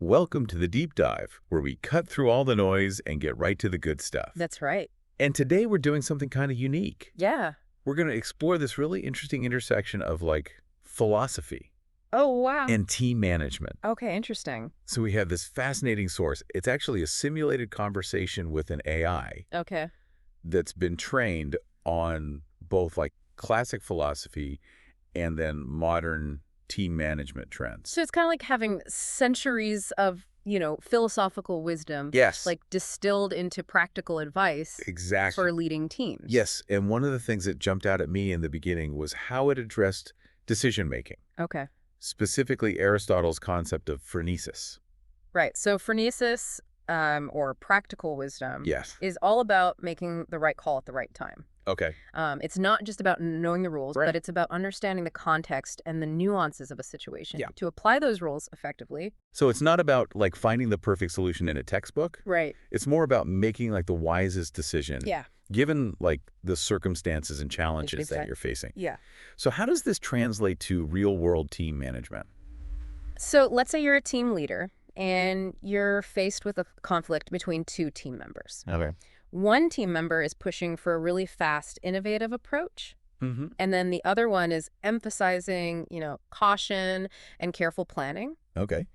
Welcome to the Deep Dive, where we cut through all the noise and get right to the good stuff. That's right. And today we're doing something kind of unique. Yeah. We're going to explore this really interesting intersection of philosophy Oh, wow. and team management. Okay, interesting. So we have this fascinating source. It's actually a simulated conversation with an AI Okay. that's been trained on both classic philosophy and then modern team management trends. So it's kind of like having centuries of, philosophical wisdom. Yes. Distilled into practical advice. Exactly. For leading teams. Yes, and one of the things that jumped out at me in the beginning was how it addressed decision-making, Okay. specifically Aristotle's concept of phronesis. Right. So phronesis, or practical wisdom, Yes. is all about making the right call at the right time. Okay. It's not just about knowing the rules, Right. but it's about understanding the context and the nuances of a situation Yeah. to apply those rules effectively. So it's not about finding the perfect solution in a textbook. Right. It's more about making the wisest decision. Yeah. Given the circumstances and challenges that Exactly. you're facing. Yeah. So how does this translate to real-world team management? So let's say you're a team leader and you're faced with a conflict between two team members. Okay. One team member is pushing for a really fast, innovative approach. Mm-hmm. And then the other one is emphasizing, caution and careful planning. Okay.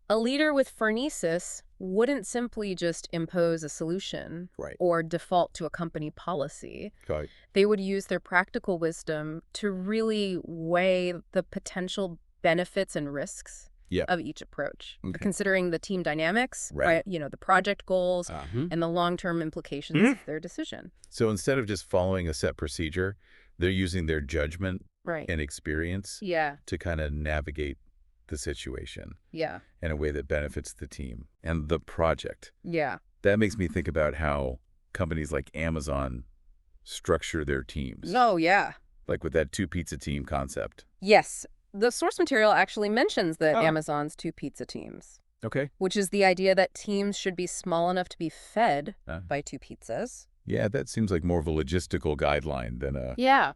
A leader with phronesis wouldn't simply just impose a solution Right. or default to a company policy. Got it. They would use their practical wisdom to really weigh the potential benefits and risks Yep. of each approach, Okay. considering the team dynamics, Right. the project goals, Uh-huh. and the long-term implications of their decision. So instead of just following a set procedure, they're using their judgment Right. and experience Yeah. to kind of navigate the situation Yeah. in a way that benefits the team and the project. Yeah. That makes me think about how companies like Amazon structure their teams. Oh, yeah. Like with that two-pizza team concept. Yes. The source material actually mentions the Oh. Amazon's two pizza teams, Okay. which is the idea that teams should be small enough to be fed by two pizzas. Yeah, that seems like more of a logistical guideline than a Yeah.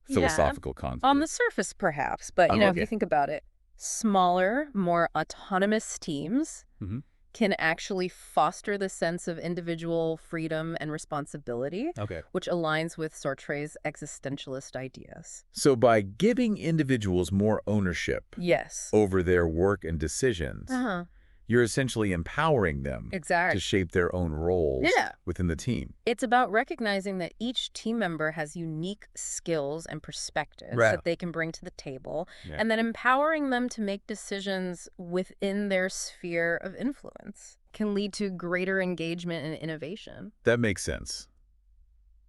philosophical concept. On the surface, perhaps. But, if okay. you think about it, smaller, more autonomous teams Mhm. can actually foster the sense of individual freedom and responsibility, Okay. which aligns with Sartre's existentialist ideas. So by giving individuals more ownership Yes. over their work and decisions, Uh-huh. you're essentially empowering them Exactly. to shape their own roles Yeah. within the team. It's about recognizing that each team member has unique skills and perspectives Right. that they can bring to the table, Yeah. and then empowering them to make decisions within their sphere of influence can lead to greater engagement and innovation. That makes sense.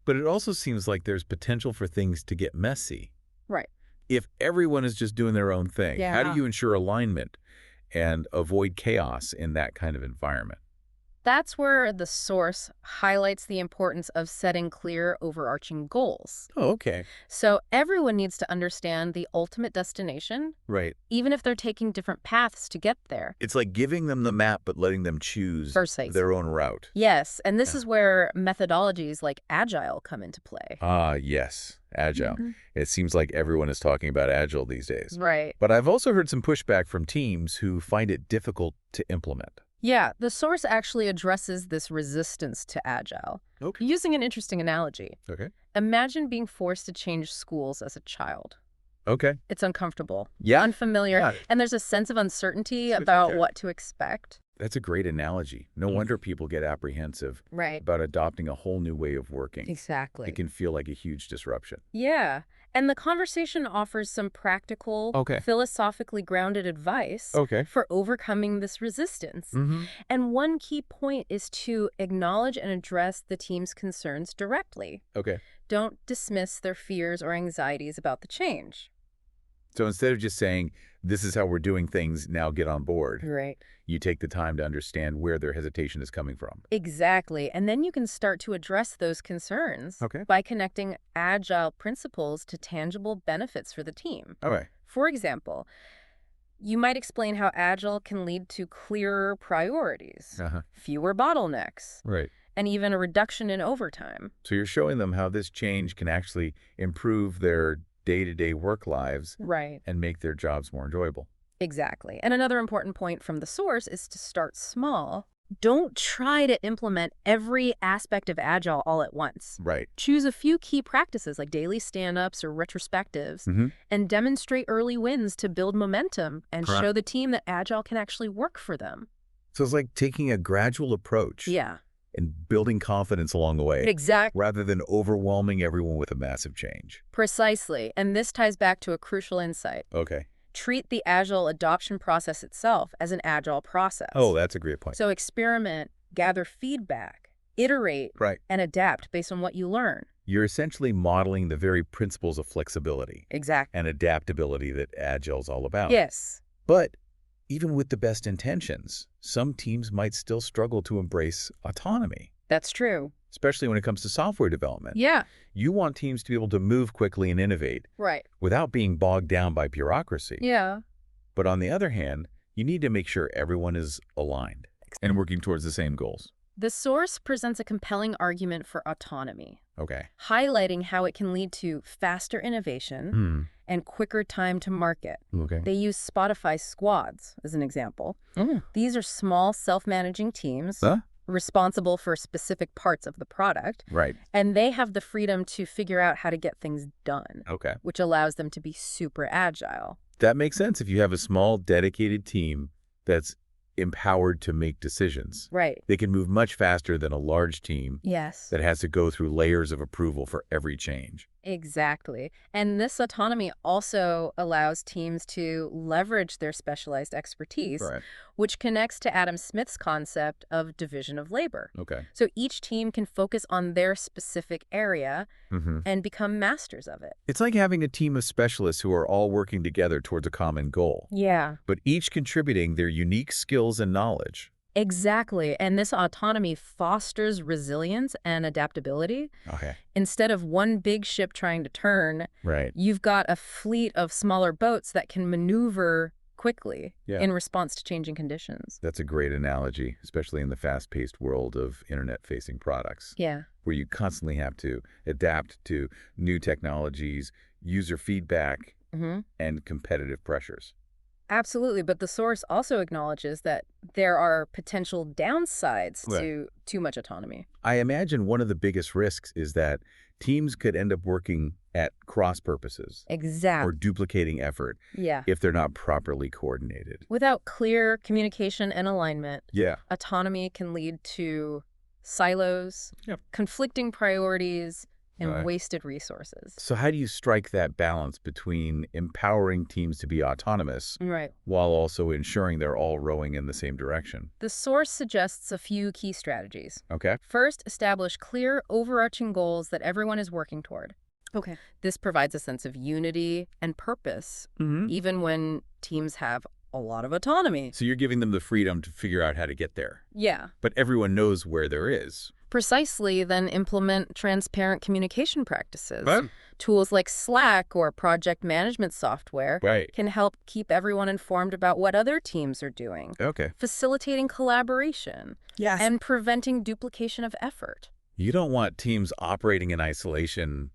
But it also seems like there's potential for things to get messy. Right. If everyone is just doing their own thing, how do Yeah. you ensure alignment and avoid chaos in that kind of environment? That's where the source highlights the importance of setting clear, overarching goals. Oh, okay. So everyone needs to understand the ultimate destination, Right. even if they're taking different paths to get there. It's like giving them the map but letting them choose Precisely. their own route. Yes, and this Yeah. is where methodologies like Agile come into play. Ah, yes. Agile. It seems like everyone is talking about Agile these days. Right. But I've also heard some pushback from teams who find it difficult to implement. Yeah, the source actually addresses this resistance to Agile, Okay. using an interesting analogy. Okay. Imagine being forced to change schools as a child. Okay. It's uncomfortable, Yeah. unfamiliar, Got it. and there's a sense of uncertainty Switch about there. what to expect. That's a great analogy. No wonder people get apprehensive Right. about adopting a whole new way of working. Exactly. It can feel like a huge disruption. Yeah, and the conversation offers some practical, Okay. philosophically grounded advice Okay. for overcoming this resistance. Mm-hmm. And one key point is to acknowledge and address the team's concerns directly. Okay. Don't dismiss their fears or anxieties about the change. So instead of just saying, this is how we're doing things, now get on board, Right. you take the time to understand where their hesitation is coming from. Exactly. And then you can start to address those concerns Okay. by connecting Agile principles to tangible benefits for the team. Okay. For example, you might explain how Agile can lead to clearer priorities, Uh-huh. fewer bottlenecks, Right. and even a reduction in overtime. So you're showing them how this change can actually improve their day-to-day work lives Right. and make their jobs more enjoyable. Exactly. And another important point from the source is to start small. Don't try to implement every aspect of Agile all at once. Right. Choose a few key practices like daily stand-ups or retrospectives Mm-hmm. and demonstrate early wins to build momentum and Correct. show the team that Agile can actually work for them. So it's like taking a gradual approach Yeah, and building confidence along the way exactly. rather than overwhelming everyone with a massive change. Precisely. And this ties back to a crucial insight. Okay. Treat the Agile adoption process itself as an Agile process. Oh, that's a great point. So experiment, gather feedback, iterate, Right. and adapt based on what you learn. You're essentially modeling the very principles of flexibility Exactly. and adaptability that Agile's all about. Yes. But even with the best intentions, some teams might still struggle to embrace autonomy, That's true. especially when it comes to software development. Yeah. You want teams to be able to move quickly and innovate Right. without being bogged down by bureaucracy. Yeah. But on the other hand, you need to make sure everyone is aligned and working towards the same goals. The source presents a compelling argument for autonomy, Okay. highlighting how it can lead to faster innovation and quicker time to market. Okay. They use Spotify squads as an example. These are small, self-managing teams Huh? responsible for specific parts of the product, Right. and they have the freedom to figure out how to get things done, Okay. which allows them to be super agile. That makes sense if you have a small, dedicated team that's empowered to make decisions. Right. They can move much faster than a large team Yes. that has to go through layers of approval for every change. Exactly. And this autonomy also allows teams to leverage their specialized expertise, Right. which connects to Adam Smith's concept of division of labor. Okay. So each team can focus on their specific area and become masters of it. It's like having a team of specialists who are all working together towards a common goal, Yeah. but each contributing their unique skills and knowledge. Exactly. And this autonomy fosters resilience and adaptability. Okay. Instead of one big ship trying to turn, Right. you've got a fleet of smaller boats that can maneuver quickly Yeah. in response to changing conditions. That's a great analogy, especially in the fast-paced world of internet-facing products, Yeah. where you constantly have to adapt to new technologies, user feedback, and competitive pressures. Absolutely. But the source also acknowledges that there are potential downsides Right. to too much autonomy. I imagine one of the biggest risks is that teams could end up working at cross purposes Exactly. or duplicating effort Yeah. if they're not properly coordinated. Without clear communication and alignment, Yeah. autonomy can lead to silos, Yep. conflicting priorities, and Right. wasted resources. So how do you strike that balance between empowering teams to be autonomous Right. while also ensuring they're all rowing in the same direction? The source suggests a few key strategies. Okay. First, establish clear, overarching goals that everyone is working toward. Okay. This provides a sense of unity and purpose, even when teams have a lot of autonomy. So you're giving them the freedom to figure out how to get there, Yeah. but everyone knows where there is. Precisely, then implement transparent communication practices. Right. Tools like Slack or project management software Right. can help keep everyone informed about what other teams are doing, Okay. facilitating collaboration Yes. and preventing duplication of effort. You don't want teams operating in isolation,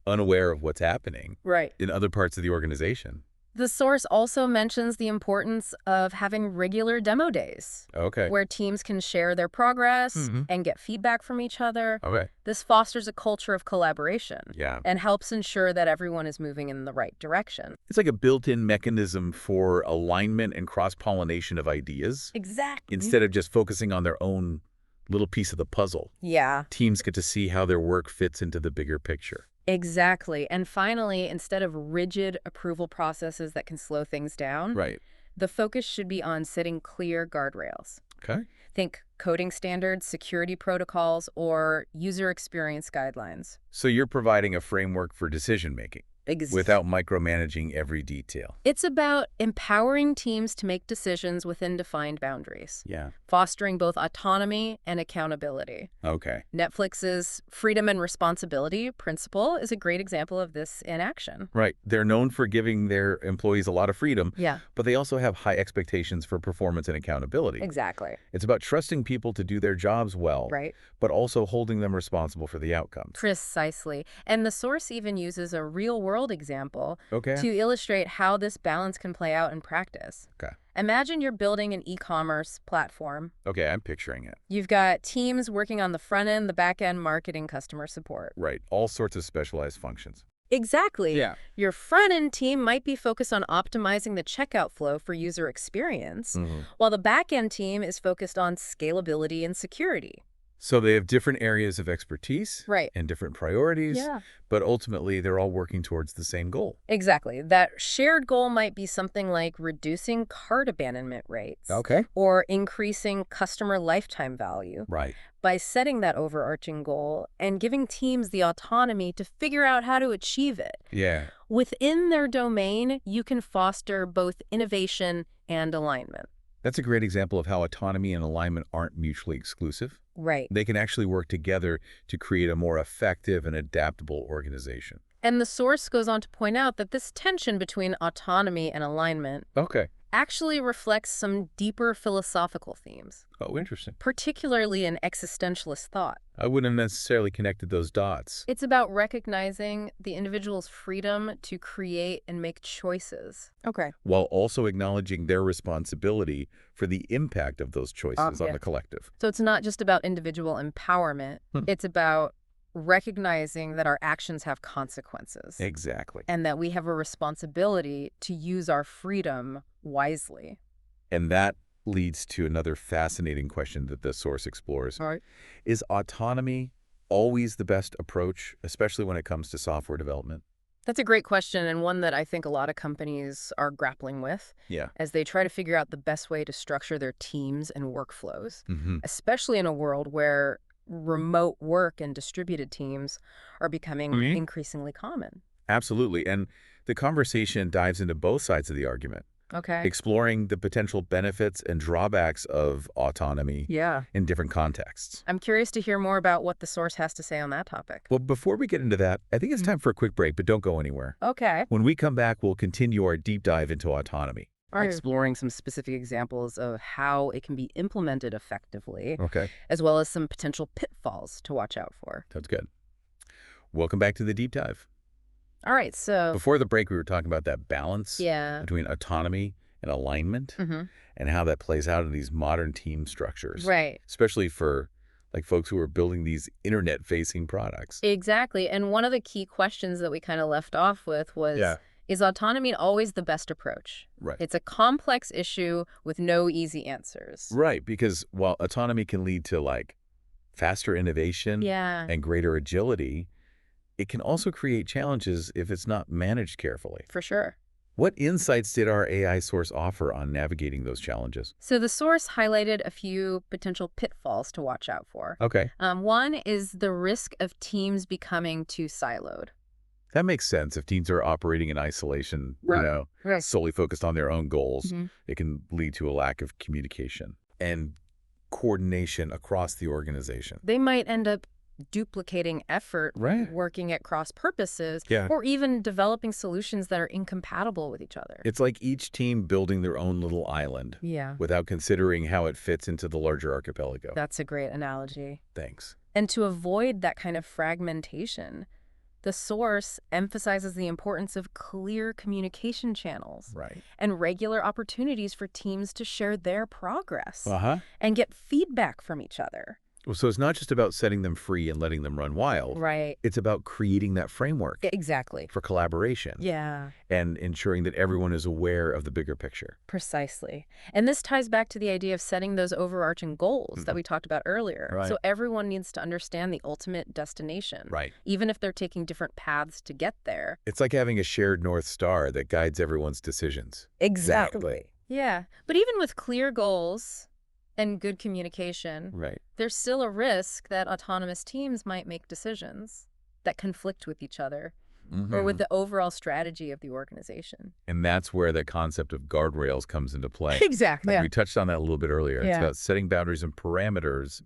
unaware of what's happening Right. in other parts of the organization. The source also mentions the importance of having regular demo days, Okay. where teams can share their progress Mhm. and get feedback from each other. Okay. This fosters a culture of collaboration Yeah. and helps ensure that everyone is moving in the right direction. It's like a built-in mechanism for alignment and cross-pollination of ideas Exactly. instead of just focusing on their own little piece of the puzzle. Yeah, Teams get to see how their work fits into the bigger picture. exactly. And finally, instead of rigid approval processes that can slow things down, Right. the focus should be on setting clear guardrails. Okay. Think coding standards, security protocols, or user experience guidelines. So you're providing a framework for decision-making without micromanaging every detail. It's about empowering teams to make decisions within defined boundaries, Yeah. fostering both autonomy and accountability. Okay. Netflix's freedom and responsibility principle is a great example of this in action. Right. They're known for giving their employees a lot of freedom, Yeah, but they also have high expectations for performance and accountability. exactly. It's about trusting people to do their jobs well, Right. but also holding them responsible for the outcomes. Precisely. And the source even uses a real-world real-world example Okay. to illustrate how this balance can play out in practice. Okay. Imagine you're building an e-commerce platform. Okay, I'm picturing it. You've got teams working on the front end, the back end, marketing, customer support. Right. All sorts of specialized functions. Exactly. Yeah. Your front-end team might be focused on optimizing the checkout flow for user experience, while the back-end team is focused on scalability and security. So they have different areas of expertise Right. and different priorities, Yeah. but ultimately they're all working towards the same goal. Exactly. That shared goal might be something like reducing cart abandonment rates. Okay. Or increasing customer lifetime value. Right. By setting that overarching goal and giving teams the autonomy to figure out how to achieve it. Yeah. Within their domain, you can foster both innovation and alignment. That's a great example of how autonomy and alignment aren't mutually exclusive. Right. They can actually work together to create a more effective and adaptable organization. And the source goes on to point out that this tension between autonomy and alignment Okay. actually reflects some deeper philosophical themes, Oh, interesting. particularly in existentialist thought. I wouldn't have necessarily connected those dots. It's about recognizing the individual's freedom to create and make choices. Okay. While also acknowledging their responsibility for the impact of those choices on Yeah. the collective. So it's not just about individual empowerment. It's about recognizing that our actions have consequences. Exactly. And that we have a responsibility to use our freedom wisely. And that leads to another fascinating question that the source explores. All right. Is autonomy always the best approach, especially when it comes to software development? That's a great question, and one that I think a lot of companies are grappling with Yeah. as they try to figure out the best way to structure their teams and workflows, Mm-hmm. especially in a world where remote work and distributed teams are becoming increasingly common. Absolutely. And the conversation dives into both sides of the argument, Okay. exploring the potential benefits and drawbacks of autonomy Yeah. in different contexts. I'm curious to hear more about what the source has to say on that topic. Well, before we get into that, I think it's time for a quick break, but don't go anywhere. Okay. When we come back, we'll continue our deep dive into autonomy. Exploring some specific examples of how it can be implemented effectively, Okay. as well as some potential pitfalls to watch out for. Sounds good. Welcome back to the deep dive. All right, so... Before the break, we were talking about that balance Yeah. between autonomy and alignment and how that plays out in these modern team structures. Right. Especially for like folks who are building these internet-facing products. Exactly. And one of the key questions that we kind of left off with was, is autonomy always the best approach? Right. It's a complex issue with no easy answers. Right, because while autonomy can lead to like faster innovation Yeah. and greater agility, it can also create challenges if it's not managed carefully. For sure. What insights did our AI source offer on navigating those challenges? So the source highlighted a few potential pitfalls to watch out for. Okay. One is the risk of teams becoming too siloed. That makes sense. If teams are operating in isolation, solely focused on their own goals, it can lead to a lack of communication and coordination across the organization. They might end up duplicating effort, Right. working at cross purposes, Yeah. or even developing solutions that are incompatible with each other. It's like each team building their own little island Yeah. without considering how it fits into the larger archipelago. That's a great analogy. Thanks. And to avoid that kind of fragmentation, the source emphasizes the importance of clear communication channels Right. and regular opportunities for teams to share their progress Uh-huh. and get feedback from each other. Well, so it's not just about setting them free and letting them run wild. Right. It's about creating that framework Exactly. for collaboration Yeah, and ensuring that everyone is aware of the bigger picture. precisely. And this ties back to the idea of setting those overarching goals that we talked about earlier. Right. So everyone needs to understand the ultimate destination, Right. even if they're taking different paths to get there. It's like having a shared North Star that guides everyone's decisions. Exactly. Yeah. But even with clear goals and good communication, Right. there's still a risk that autonomous teams might make decisions that conflict with each other or with the overall strategy of the organization. And that's where the concept of guardrails comes into play. Exactly. We touched on that a little bit earlier. It's Yeah. about setting boundaries and parameters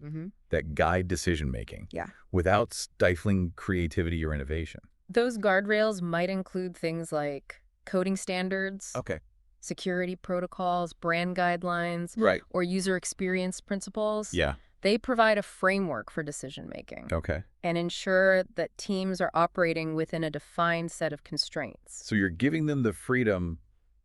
that guide decision-making Yeah. without stifling creativity or innovation. Those guardrails might include things like coding standards, Okay. security protocols, brand guidelines, Right. or user experience principles. Yeah. They provide a framework for decision-making Okay. and ensure that teams are operating within a defined set of constraints. So you're giving them the freedom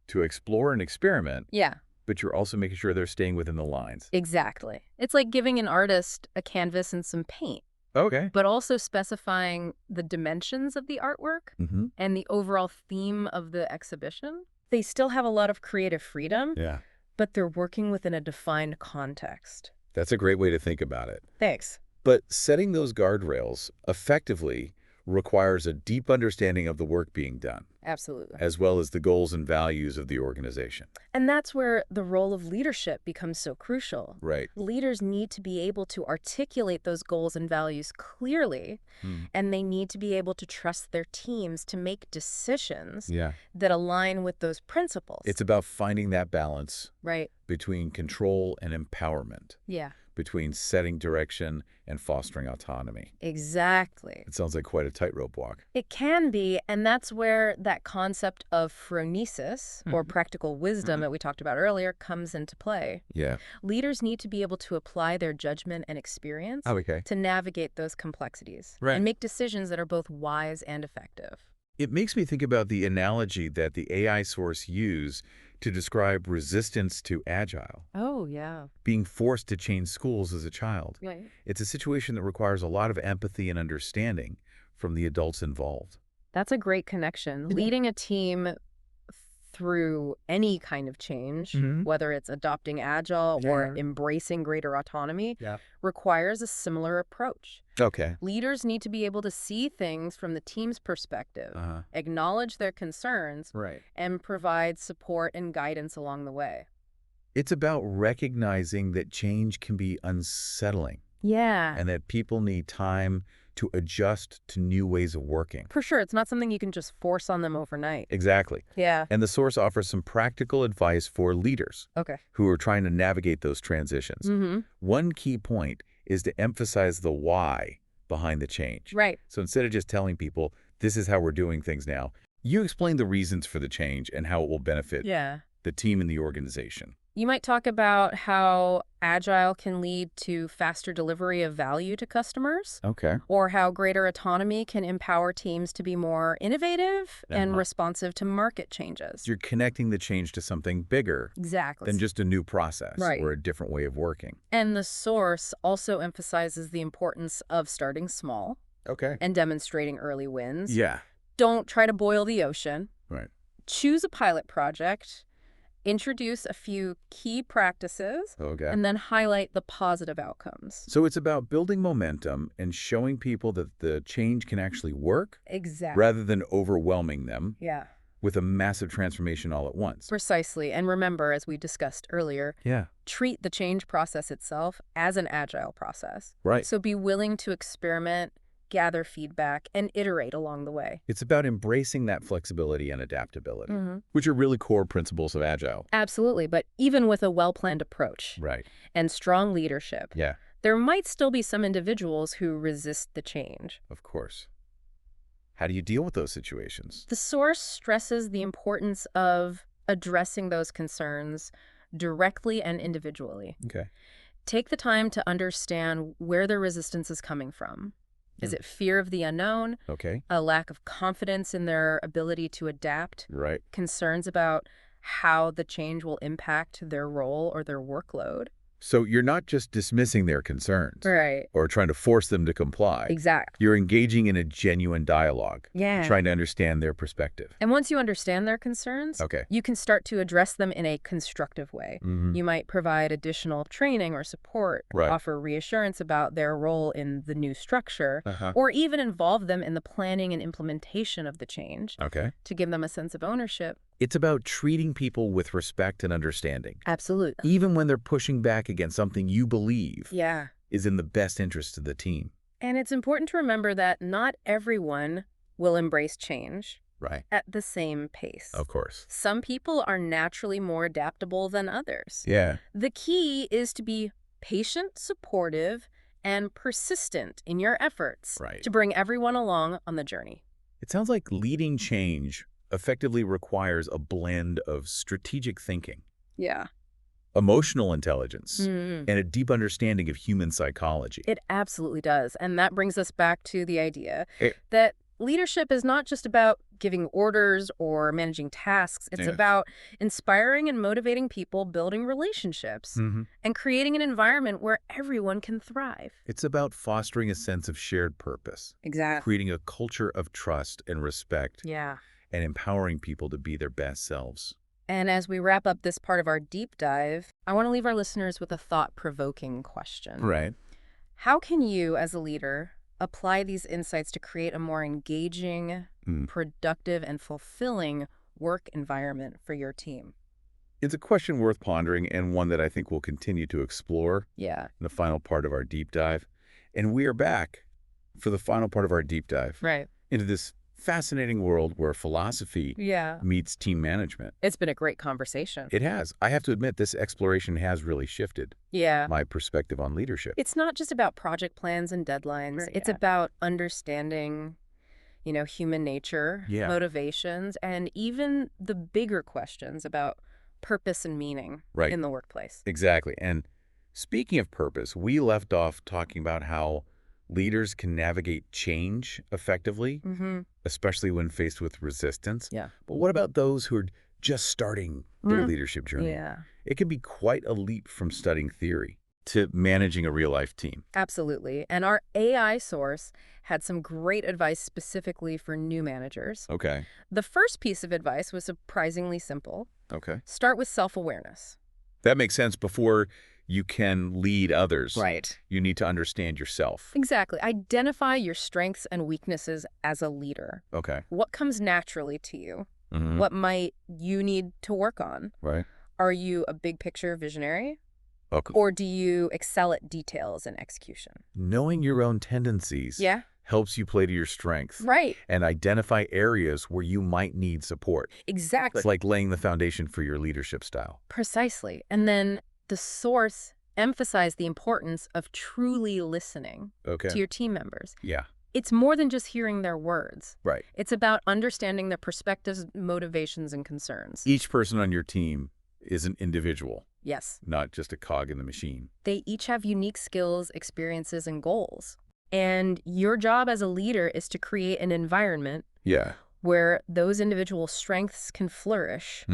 to explore and experiment, Yeah, but you're also making sure they're staying within the lines. exactly. It's like giving an artist a canvas and some paint, Okay. but also specifying the dimensions of the artwork Mm-hmm. and the overall theme of the exhibition. They still have a lot of creative freedom, Yeah. but they're working within a defined context. That's a great way to think about it. Thanks. But setting those guardrails effectively requires a deep understanding of the work being done, Absolutely. as well as the goals and values of the organization. And that's where the role of leadership becomes so crucial. Right. Leaders need to be able to articulate those goals and values clearly, and they need to be able to trust their teams to make decisions Yeah. that align with those principles. It's about finding that balance Right. between control and empowerment, Yeah, between setting direction and fostering autonomy. exactly. It sounds like quite a tightrope walk. It can be, and that's where that concept of phronesis, or practical wisdom that we talked about earlier, comes into play. Yeah. Leaders need to be able to apply their judgment and experience Okay. to navigate those complexities Right. and make decisions that are both wise and effective. It makes me think about the analogy that the AI source used to describe resistance to Agile, Oh, yeah. being forced to change schools as a child. Right. It's a situation that requires a lot of empathy and understanding from the adults involved. That's a great connection. Leading a team through any kind of change, whether it's adopting Agile or embracing greater autonomy, requires a similar approach. Okay. Leaders need to be able to see things from the team's perspective, acknowledge their concerns, Right. and provide support and guidance along the way. It's about recognizing that change can be unsettling Yeah. and that people need time to adjust to new ways of working. For sure, it's not something you can just force on them overnight. Exactly. Yeah. And the source offers some practical advice for leaders Okay. who are trying to navigate those transitions. One key point is to emphasize the why behind the change. Right. So instead of just telling people, this is how we're doing things now, you explain the reasons for the change and how it will benefit Yeah. the team and the organization. You might talk about how Agile can lead to faster delivery of value to customers, Okay. or how greater autonomy can empower teams to be more innovative and responsive to market changes. You're connecting the change to something bigger Exactly. than just a new process Right. or a different way of working. And the source also emphasizes the importance of starting small Okay. and demonstrating early wins. Yeah. Don't try to boil the ocean. Right. Choose a pilot project, introduce a few key practices, Okay. and then highlight the positive outcomes. So it's about building momentum and showing people that the change can actually work Exactly. rather than overwhelming them Yeah. with a massive transformation all at once. Precisely. And remember, as we discussed earlier, Yeah. treat the change process itself as an agile process. Right. So be willing to experiment, gather feedback, and iterate along the way. It's about embracing that flexibility and adaptability, Mhm. which are really core principles of Agile. Absolutely. But even with a well-planned approach Right. and strong leadership, Yeah, there might still be some individuals who resist the change. of course. How do you deal with those situations? The source stresses the importance of addressing those concerns directly and individually. Okay. Take the time to understand where the resistance is coming from. Is it fear of the unknown, Okay. a lack of confidence in their ability to adapt, Right. concerns about how the change will impact their role or their workload? So you're not just dismissing their concerns Right. or trying to force them to comply. Exactly. You're engaging in a genuine dialogue, Yeah. trying to understand their perspective. And once you understand their concerns, Okay. you can start to address them in a constructive way. You might provide additional training or support, Right. offer reassurance about their role in the new structure, Uh-huh. or even involve them in the planning and implementation of the change Okay. to give them a sense of ownership. It's about treating people with respect and understanding, Absolutely. even when they're pushing back against something you believe Yeah. is in the best interest of the team. And it's important to remember that not everyone will embrace change Right. at the same pace. Of course. Some people are naturally more adaptable than others. Yeah. The key is to be patient, supportive, and persistent in your efforts Right. to bring everyone along on the journey. It sounds like leading change effectively requires a blend of strategic thinking, Yeah. emotional intelligence, and a deep understanding of human psychology. It absolutely does. And that brings us back to the idea that leadership is not just about giving orders or managing tasks. It's about inspiring and motivating people, building relationships, and creating an environment where everyone can thrive. It's about fostering a sense of shared purpose. Exactly. Creating a culture of trust and respect. Yeah. And empowering people to be their best selves. And as we wrap up this part of our deep dive, I want to leave our listeners with a thought-provoking question. Right. How can you, as a leader, apply these insights to create a more engaging, productive, and fulfilling work environment for your team? It's a question worth pondering, and one that I think we'll continue to explore in the final part of our deep dive. And we are back for the final part of our deep dive into this fascinating world where philosophy meets team management. It's been a great conversation. It has. I have to admit, this exploration has really shifted my perspective on leadership. It's not just about project plans and deadlines. It's about understanding, human nature, motivations, and even the bigger questions about purpose and meaning in the workplace. Exactly. And speaking of purpose, we left off talking about how leaders can navigate change effectively, especially when faced with resistance. But what about those who are just starting their leadership journey? It can be quite a leap from studying theory to managing a real-life team. Absolutely. And our AI source had some great advice specifically for new managers. The first piece of advice was surprisingly simple. Start with self-awareness. That makes sense. Before you can lead others, you need to understand yourself. Exactly. Identify your strengths and weaknesses as a leader. What comes naturally to you? What might you need to work on? Are you a big picture visionary? Or do you excel at details and execution? Knowing your own tendencies helps you play to your strengths. And identify areas where you might need support. Exactly. It's like laying the foundation for your leadership style. Precisely. And then the source emphasized the importance of truly listening to your team members. It's more than just hearing their words. It's about understanding their perspectives, motivations, and concerns. Each person on your team is an individual. Yes. Not just a cog in the machine. They each have unique skills, experiences, and goals. And your job as a leader is to create an environment where those individual strengths can flourish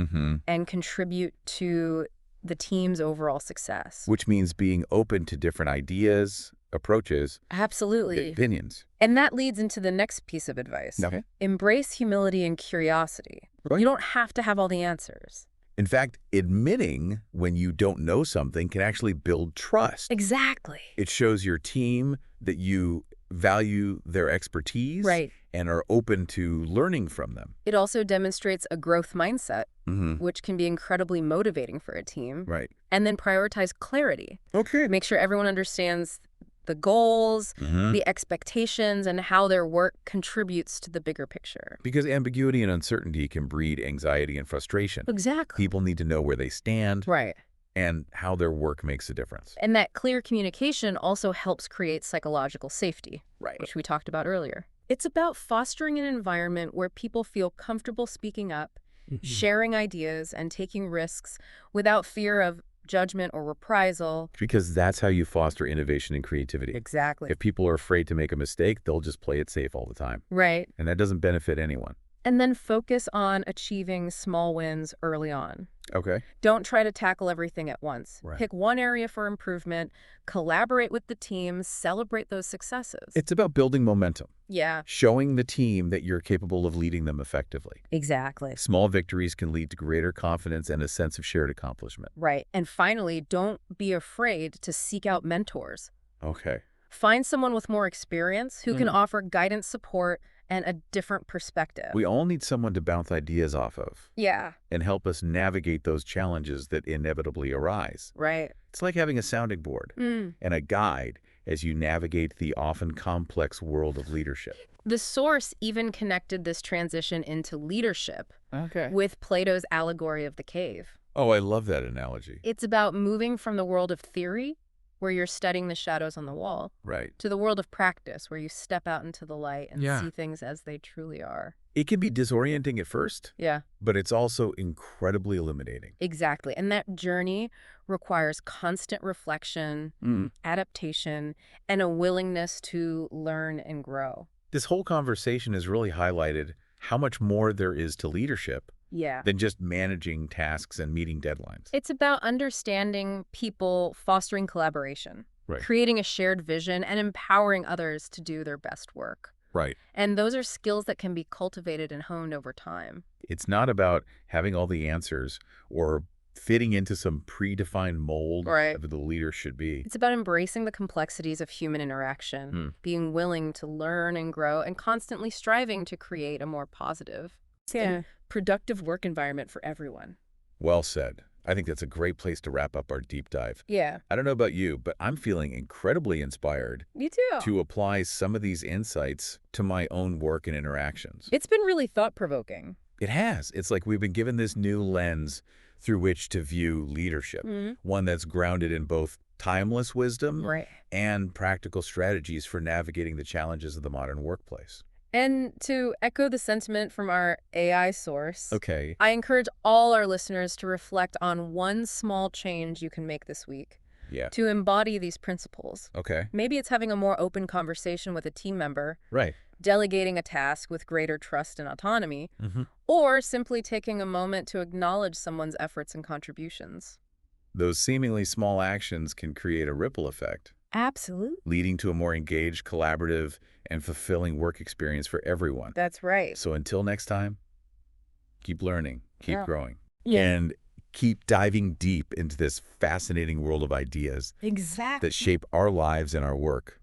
and contribute to the team's overall success. Which means being open to different ideas, approaches, opinions. And that leads into the next piece of advice. Embrace humility and curiosity. You don't have to have all the answers. In fact, admitting when you don't know something can actually build trust. Exactly. It shows your team that you value their expertise and are open to learning from them. It also demonstrates a growth mindset, which can be incredibly motivating for a team. And then prioritize clarity. Make sure everyone understands the goals, the expectations, and how their work contributes to the bigger picture. Because ambiguity and uncertainty can breed anxiety and frustration. People need to know where they stand and how their work makes a difference. And that clear communication also helps create psychological safety, which we talked about earlier. It's about fostering an environment where people feel comfortable speaking up, sharing ideas, and taking risks without fear of judgment or reprisal. Because that's how you foster innovation and creativity. Exactly. If people are afraid to make a mistake, they'll just play it safe all the time. And that doesn't benefit anyone. And then focus on achieving small wins early on. Don't try to tackle everything at once. Pick one area for improvement, collaborate with the team, celebrate those successes. It's about building momentum. Showing the team that you're capable of leading them effectively. Exactly. Small victories can lead to greater confidence and a sense of shared accomplishment. And finally, don't be afraid to seek out mentors. Okay. Find someone with more experience who can offer guidance, support, and a different perspective. We all need someone to bounce ideas off of. Yeah. And help us navigate those challenges that inevitably arise. Right. It's like having a sounding board and a guide as you navigate the often complex world of leadership. The source even connected this transition into leadership with Plato's allegory of the cave. Oh, I love that analogy. It's about moving from the world of theory, where you're studying the shadows on the wall, to the world of practice, where you step out into the light and see things as they truly are. It can be disorienting at first, Yeah. but it's also incredibly illuminating. Exactly. And that journey requires constant reflection, adaptation, and a willingness to learn and grow. This whole conversation has really highlighted how much more there is to leadership than just managing tasks and meeting deadlines. It's about understanding people, fostering collaboration, creating a shared vision, and empowering others to do their best work. And those are skills that can be cultivated and honed over time. It's not about having all the answers or fitting into some predefined mold of the leader should be. It's about embracing the complexities of human interaction, being willing to learn and grow, and constantly striving to create a more positive and productive work environment for everyone. Well said. I think that's a great place to wrap up our deep dive. Yeah. I don't know about you, but I'm feeling incredibly inspired. Me too. To apply some of these insights to my own work and interactions. It's been really thought-provoking. It has. It's like we've been given this new lens through which to view leadership, one that's grounded in both timeless wisdom and practical strategies for navigating the challenges of the modern workplace. And to echo the sentiment from our AI source, I encourage all our listeners to reflect on one small change you can make this week to embody these principles. Maybe it's having a more open conversation with a team member, delegating a task with greater trust and autonomy, or simply taking a moment to acknowledge someone's efforts and contributions. Those seemingly small actions can create a ripple effect. Absolutely. Leading to a more engaged, collaborative, and fulfilling work experience for everyone. That's right. So until next time, keep learning, keep growing, and keep diving deep into this fascinating world of ideas that shape our lives and our work.